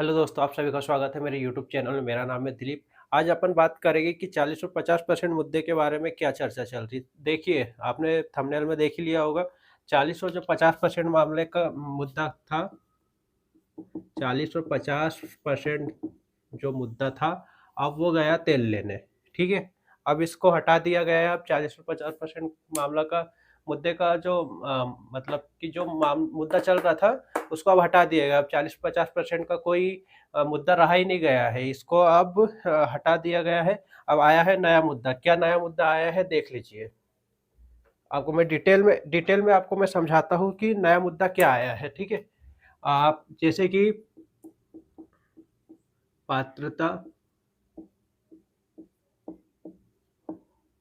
Hello दोस्तों, आप सभी का स्वागत है मेरे यूट्यूब चैनल में। मेरा नाम है दिलीप। आज अपन बात करेंगे कि 40 और 50% मुद्दे के बारे में क्या चर्चा चल रही। देखिए, आपने थंबनेल में देख ही लिया होगा। 40 और जो 50% मामले का मुद्दा था, 40 और 50% जो मुद्दा था, अब वो गया तेल लेने। ठीक है, अब इसको हटा दिया गया है। अब 40 और 50% मामला का मुद्दे का जो मतलब कि जो मुद्दा चल रहा था, उसको अब हटा दिया गया। अब 40-50% का कोई मुद्दा रहा ही नहीं गया है, इसको अब हटा दिया गया है। अब आया है नया मुद्दा। क्या नया मुद्दा आया है, देख लीजिए। आपको मैं डिटेल में आपको मैं समझाता हूँ कि नया मुद्दा क्या आया है। ठीक है, आप जैसे कि पात्रता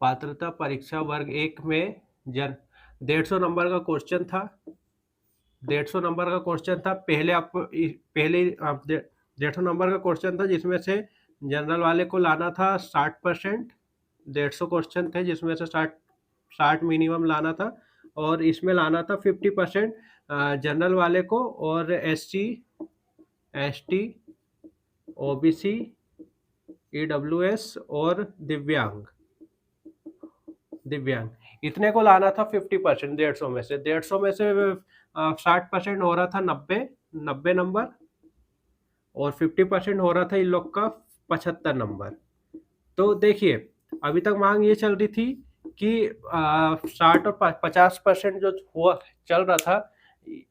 पात्रता परीक्षा वर्ग एक में जन 150 नंबर का क्वेश्चन था। 150 नंबर का क्वेश्चन था। पहले आप 150 नंबर का क्वेश्चन था, जिसमें से जनरल वाले को लाना था 60%। 150 क्वेश्चन थे जिसमें से 60 मिनिमम लाना था, और इसमें लाना था 50% जनरल वाले को, और SC ST OBC EWS और दिव्यांग इतने को लाना था 50%। 150 में से 60% हो रहा था 90 नंबर, और 50% हो रहा था इन लोग का 75 नंबर। तो देखिए, अभी तक मांग ये चल रही थी कि 60 और 50% जो हुआ चल रहा था,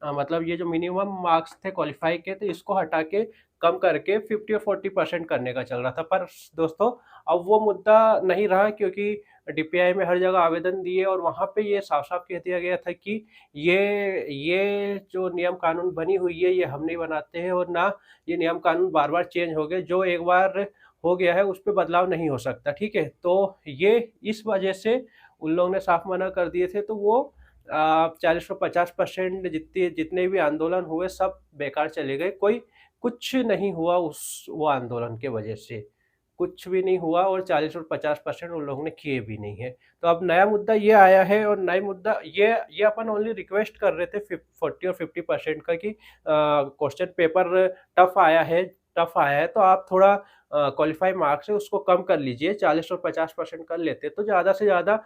मतलब ये जो मिनिमम मार्क्स थे क्वालिफाई के, तो इसको हटा के कम करके 50 और 40% करने का चल रहा था। पर दोस्तों, अब वो मुद्दा नहीं रहा, क्योंकि DPI में हर जगह आवेदन दिए और वहाँ पे ये साफ साफ कह दिया गया था कि ये जो नियम कानून बनी हुई है, ये हम नहीं बनाते हैं, और ना ये नियम कानून बार बार चेंज हो गए। जो एक बार हो गया है उस पर बदलाव नहीं हो सकता। ठीक है, तो ये इस वजह से उन लोगों ने साफ मना कर दिए थे। तो वो 40 और 50% जितने भी आंदोलन हुए, सब बेकार चले गए। कोई कुछ नहीं हुआ वो आंदोलन के वजह से, कुछ भी नहीं हुआ, और 40 और 50% उन लोगों ने किए भी नहीं है। तो अब नया मुद्दा ये आया है, और नया मुद्दा ये अपन ओनली रिक्वेस्ट कर रहे थे 40 और 50% का, कि क्वेश्चन पेपर टफ आया है, तो आप थोड़ा क्वालिफाई मार्क्स है उसको कम कर लीजिए। 40 और 50% कर लेते तो ज़्यादा से ज़्यादा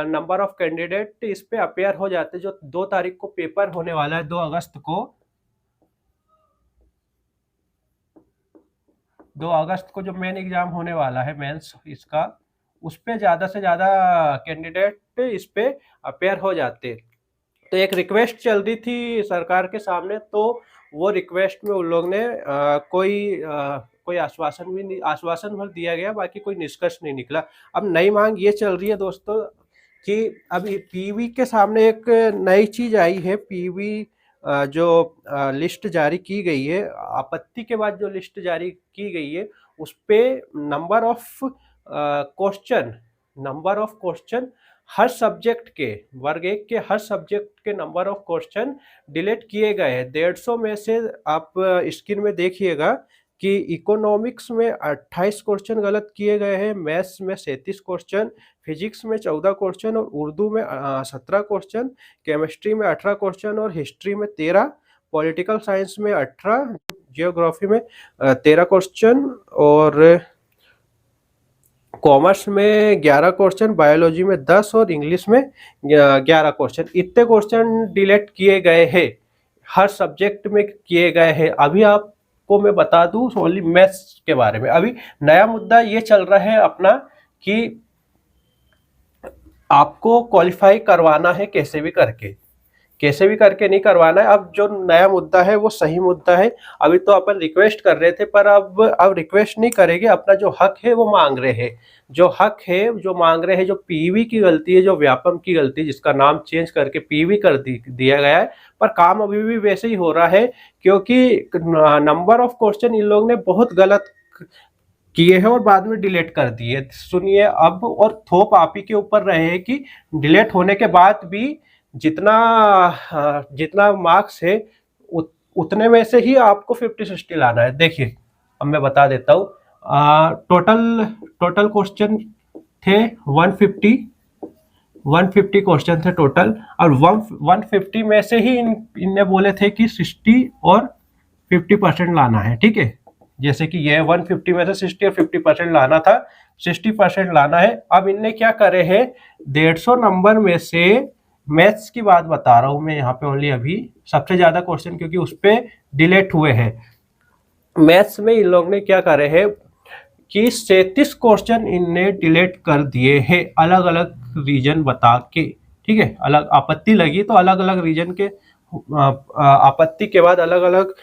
नंबर ऑफ कैंडिडेट इस पे अपेयर हो जाते। जो 2 तारीख को पेपर होने वाला है, 2 अगस्त को, 2 अगस्त को जो मेन एग्जाम होने वाला है, मेंस इसका, उस पे ज़्यादा से ज़्यादा कैंडिडेट इस पे अपेयर हो जाते। तो एक रिक्वेस्ट चल रही थी सरकार के सामने, तो वो रिक्वेस्ट में उन लोग ने कोई आश्वासन भर दिया गया, बाकी कोई निष्कर्ष नहीं निकला। अब नई मांग ये चल रही है दोस्तों कि अभी पीवी के सामने एक नई चीज आई है। पीवी जो लिस्ट जारी की गई है, आपत्ति के बाद जो लिस्ट जारी की गई है, उस पे number of question her subject के, वर्ग एक के हर सब्जेक्ट के नंबर ऑफ क्वेश्चन डिलीट किए गए हैं। 150 में से आप स्क्रीन में देखिएगा कि इकोनॉमिक्स में 28 क्वेश्चन गलत किए गए हैं, मैथ्स में 37 क्वेश्चन, फिजिक्स में 14 क्वेश्चन, और उर्दू में 17 क्वेश्चन, केमिस्ट्री में 18 क्वेश्चन, और हिस्ट्री में 13, पॉलिटिकल साइंस में 18, जियोग्राफी में 13 क्वेश्चन, और कॉमर्स में 11 क्वेश्चन, बायोलॉजी में 10, और इंग्लिश में 11 क्वेश्चन। इतने क्वेश्चन डिलीट किए गए हैं, हर सब्जेक्ट में किए गए हैं। अभी आपको मैं बता दूं ओनली मैथ्स के बारे में। अभी नया मुद्दा ये चल रहा है अपना कि आपको क्वालिफाई करवाना है कैसे भी करके नहीं करवाना है। अब जो नया मुद्दा है वो सही मुद्दा है। अभी तो अपन रिक्वेस्ट कर रहे थे, पर अब रिक्वेस्ट नहीं करेंगे, अपना जो हक है वो मांग रहे हैं। जो हक है जो मांग रहे हैं, जो पीवी की गलती है, जो व्यापम की गलती, जिसका नाम चेंज करके पीवी कर दिया गया है, पर काम अभी भी वैसे ही हो रहा है, क्योंकि नंबर ऑफ क्वेश्चन इन लोग ने बहुत गलत किए हैं और बाद में डिलीट कर दिए। सुनिए अब, और थोप आप ही के ऊपर रहे हैं कि डिलीट होने के बाद भी जितना जितना मार्क्स है, उतने में से ही आपको 50-60 लाना है। देखिए, अब मैं बता देता हूँ। टोटल क्वेश्चन थे 150 क्वेश्चन थे टोटल, और 150 में से ही इनने बोले थे कि 60 और 50% लाना है, ठीक है। जैसे कि ये 150 में से 60 और 50% लाना था, 60% लाना है। अब इनने क्या करे हैं, 150 नंबर में से, मैथ्स की बात बता रहा हूं मैं यहाँ पे ओनली, अभी सबसे ज्यादा क्वेश्चन क्योंकि उस पे डिलेट हुए हैं। मैथ्स में इन लोग ने क्या करे हैं कि 37 क्वेश्चन इनने डिलीट कर दिए हैं अलग अलग रीजन बता के, ठीक है। अलग आपत्ति लगी तो अलग अलग रीजन के आपत्ति के बाद अलग अलग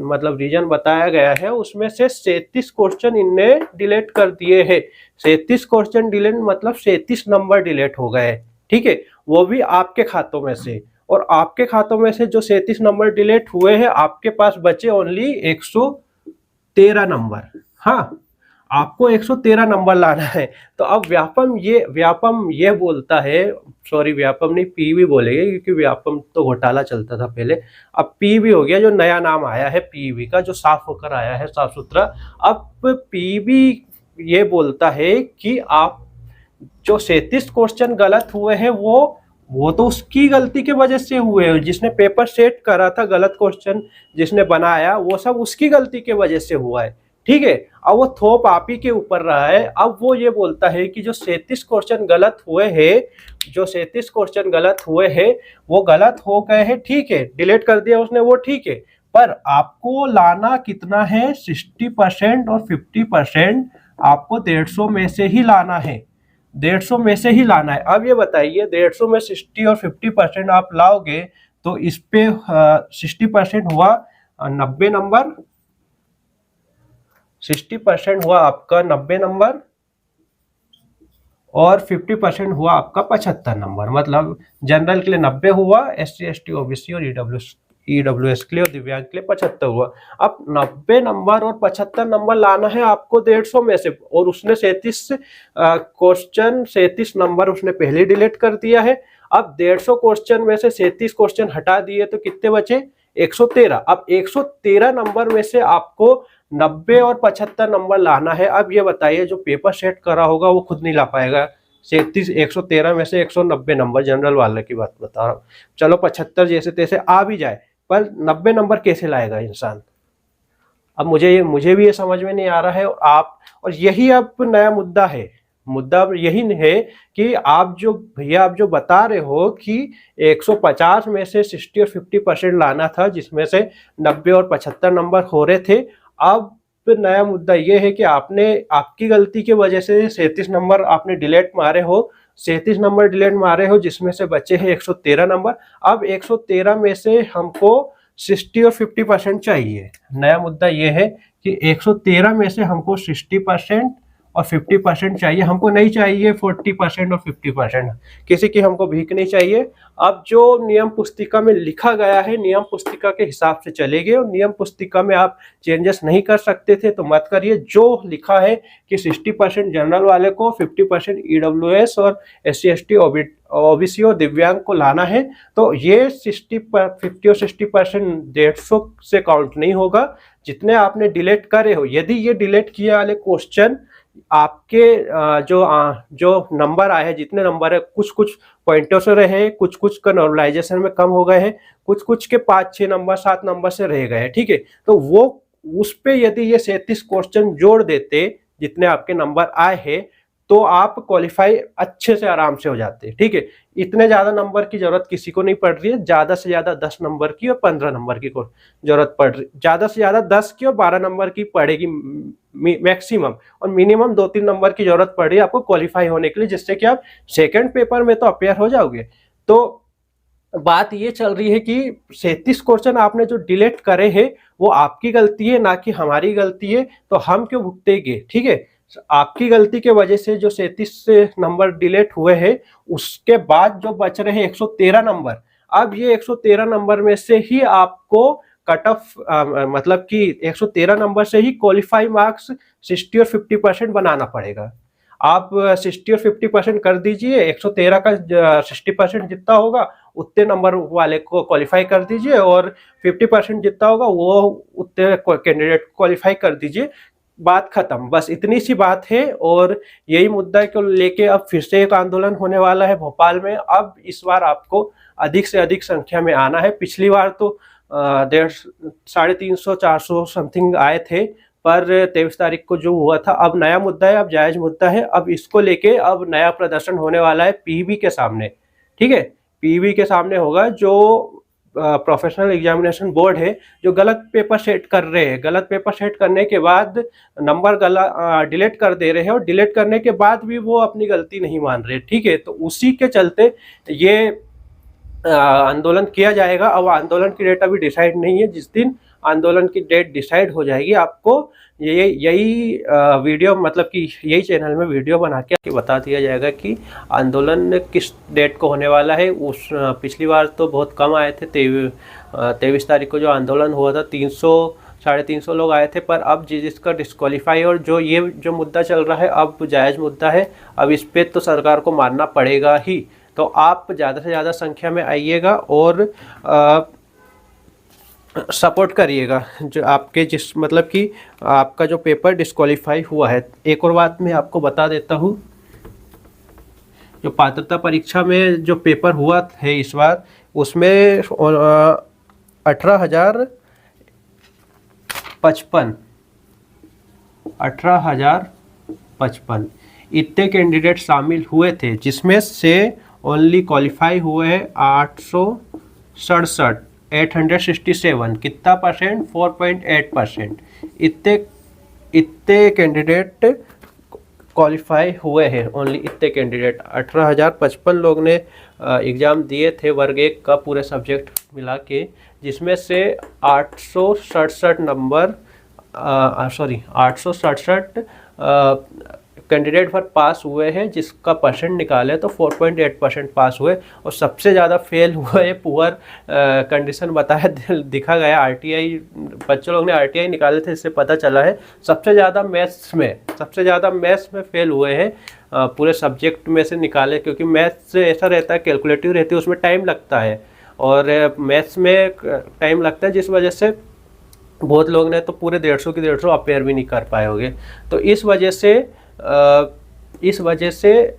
मतलब रीजन बताया गया है, उसमें से 37 क्वेश्चन इनने डिलीट कर दिए हैं। 37 क्वेश्चन डिलीट मतलब 37 नंबर डिलीट हो गए, ठीक है। वो भी आपके खातों में से, और आपके खातों में से जो 37 नंबर डिलीट हुए हैं, आपके पास बचे ओनली 113 नंबर। हाँ, आपको 113 नंबर लाना है। तो अब व्यापम ये बोलता है, सॉरी व्यापम नहीं, पीवी बोलेंगे क्योंकि व्यापम तो घोटाला चलता था पहले, अब पीवी हो गया, जो नया नाम आया है पीवी का, जो साफ होकर आया है, साफ सुथरा। अब पीवी ये बोलता है कि आप जो 37 क्वेश्चन गलत हुए हैं वो तो उसकी गलती के वजह से हुए हैं, जिसने पेपर सेट करा था, गलत क्वेश्चन जिसने बनाया, वो सब उसकी गलती के वजह से हुआ है, ठीक है। अब वो थोप आप ही के ऊपर रहा है। अब वो ये बोलता है कि जो 37 क्वेश्चन गलत हुए हैं, जो 37 क्वेश्चन गलत हुए हैं वो गलत हो गए हैं, ठीक है, डिलीट कर दिया उसने, वो ठीक है, पर आपको लाना कितना है, 60% और 50% आपको 150 में से ही लाना है, 150 में से ही लाना है। अब ये बताइए, 150 में 60 और 50% आप लाओगे तो इस पे 60% हुआ 90 नंबर, 60% हुआ आपका 90 नंबर, और 50% हुआ आपका 75 नंबर। मतलब जनरल के लिए 90 हुआ, SC ST OBC और EWS के लिए और दिव्यांग के लिए 75 हुआ। अब 90 नंबर और 75 नंबर लाना है आपको 150 में से, और उसने 37 नंबर उसने पहले डिलीट कर दिया है। अब 150 क्वेश्चन में से 37 क्वेश्चन हटा दिए तो कितने बचे, 113। अब 113 नंबर में से आपको 90 और 75 नंबर लाना है। अब ये बताइए, जो पेपर सेट करा होगा वो खुद नहीं ला पाएगा। 113 में से 190 नंबर, जनरल वाले की बात बता रहा हूँ, चलो 75 जैसे तैसे आ भी जाए, पर 90 नंबर कैसे लाएगा इंसान। अब मुझे भी ये समझ में नहीं आ रहा है। और यही अब नया मुद्दा है, मुद्दा यही है कि आप जो बता रहे हो कि 150 में से 60 और 50% लाना था, जिसमें से 90 और 75 नंबर हो रहे थे। अब नया मुद्दा ये है कि आपकी गलती की वजह से 37 नंबर आपने डिलीट मारे हो, 37 नंबर डिलीट मारे हो, जिसमें से बचे हैं 113 नंबर। अब 113 में से हमको 60 और 50% चाहिए। नया मुद्दा ये है कि 113 में से हमको 60% और 50% चाहिए, हमको नहीं चाहिए 40% और 50%। किसी की हमको भीख नहीं चाहिए। अब जो नियम पुस्तिका में लिखा गया है, नियम पुस्तिका के हिसाब से चलेंगे, और नियम पुस्तिका में आप चेंजेस नहीं कर सकते थे तो मत करिए। जो लिखा है कि 60% जनरल वाले को, 50% EWS और SC ST OBC और दिव्यांग को लाना है, तो ये 50 और 60% 150 से काउंट नहीं होगा, जितने आपने डिलीट करे हो। यदि ये डिलीट किए वाले क्वेश्चन आपके जो नंबर आए हैं, जितने नंबर है, कुछ कुछ पॉइंटों से रहे, कुछ कुछ का नॉर्मलाइजेशन में कम हो गए हैं, कुछ कुछ के 5-6 नंबर 7 नंबर से रह गए, ठीक है। तो वो उस पे यदि ये 37 क्वेश्चन जोड़ देते, जितने आपके नंबर आए हैं, तो आप क्वालिफाई अच्छे से आराम से हो जाते, ठीक है। इतने ज्यादा नंबर की जरूरत किसी को नहीं पड़ रही है, ज्यादा से ज्यादा 10 नंबर की और 15 नंबर की जरूरत पड़ रही, ज्यादा से ज्यादा 10 की और 12 नंबर की पड़ेगी मैक्सिमम, और मिनिमम 2-3 नंबर की जरूरत पड़ रही है आपको क्वालिफाई होने के लिए, जिससे कि आप सेकंड पेपर में तो अपेयर हो जाओगे। तो बात ये चल रही है कि 37 क्वेश्चन आपने जो डिलीट करे हैं वो आपकी गलती है, ना कि हमारी गलती है, तो हम क्यों भुगतेंगे, ठीक है। आपकी गलती के वजह से जो 37 नंबर डिलीट हुए हैं, उसके बाद जो बच रहे हैं 113 नंबर, अब ये 113 नंबर में से ही आपको कट ऑफ मतलब कि 113 नंबर से ही क्वालिफाई मार्क्स 60 और 50% बनाना पड़ेगा। आप 60 और 50% कर दीजिए, 113 का 60% जितना होगा उतने नंबर वाले को क्वालिफाई कर दीजिए, और 50% जितना होगा वो उतने कैंडिडेट क्वालिफाई कर दीजिए, बात खत्म। बस इतनी सी बात है। और यही मुद्दा को लेके अब फिर से एक आंदोलन होने वाला है भोपाल में। अब इस बार आपको अधिक से अधिक संख्या में आना है। पिछली बार तो डेढ़ 350-400 समथिंग आए थे, पर 23 तारीख को जो हुआ था, अब नया मुद्दा है, अब जायज़ मुद्दा है, अब इसको लेके अब नया प्रदर्शन होने वाला है पीईबी के सामने, ठीक है? पीईबी के सामने होगा, जो प्रोफेशनल एग्जामिनेशन बोर्ड है, जो गलत पेपर सेट कर रहे हैं, गलत पेपर सेट करने के बाद नंबर डिलीट कर दे रहे हैं, और डिलीट करने के बाद भी वो अपनी गलती नहीं मान रहे, ठीक है? तो उसी के चलते ये आंदोलन किया जाएगा। अब आंदोलन की डेट अभी डिसाइड नहीं है, जिस दिन आंदोलन की डेट डिसाइड हो जाएगी, आपको यही वीडियो, मतलब कि यही चैनल में वीडियो बना के बता दिया जाएगा कि आंदोलन किस डेट को होने वाला है। उस पिछली बार तो बहुत कम आए थे, 23 तारीख को जो आंदोलन हुआ था 300-350 लोग आए थे, पर अब जिसका डिस्क्वालीफाई और जो ये जो मुद्दा चल रहा है, अब जायज़ मुद्दा है, अब इस पर तो सरकार को मानना पड़ेगा ही। तो आप ज़्यादा से ज़्यादा संख्या में आइएगा और सपोर्ट करिएगा जो आपके, जिस मतलब कि आपका जो पेपर डिस्क्वालीफाई हुआ है। एक और बात मैं आपको बता देता हूँ, जो पात्रता परीक्षा में जो पेपर हुआ है इस बार, उसमें 18,055 इतने कैंडिडेट शामिल हुए थे, जिसमें से ओनली क्वालिफाई हुए हैं 867 कितना परसेंट, 4.8%। इतने कैंडिडेट क्वालिफाई हुए हैं, ओनली इतने कैंडिडेट। 18,055 लोग ने एग्ज़ाम दिए थे वर्ग 1 का पूरे सब्जेक्ट मिला के, जिसमें से 867 कैंडिडेट पर पास हुए हैं, जिसका परसेंट निकाले तो 4.8% पास हुए। और सबसे ज़्यादा फेल हुए, पुअर कंडीशन बताया दिखा गया आरटीआई, बच्चों लोग ने आरटीआई निकाले थे, इससे पता चला है सबसे ज़्यादा मैथ्स में फेल हुए हैं पूरे सब्जेक्ट में से निकाले, क्योंकि मैथ्स ऐसा रहता है, कैलकुलेटिव रहती है, उसमें टाइम लगता है, और मैथ्स में टाइम लगता है, जिस वजह से बहुत लोग ने तो पूरे 150 की 150 अपेयर भी नहीं कर पाए होंगे। तो इस वजह से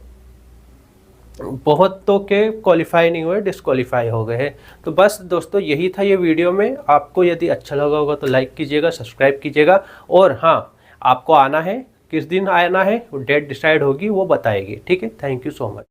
बहुत तो के क्वालिफाई नहीं हुए, डिस्क्वालीफाई हो गए हैं। तो बस दोस्तों, यही था ये वीडियो में। आपको यदि अच्छा लगा होगा तो लाइक कीजिएगा, सब्सक्राइब कीजिएगा, और हाँ, आपको आना है, किस दिन आना है, डेट डिसाइड होगी, वो बताएगी, ठीक है? Thank you so much.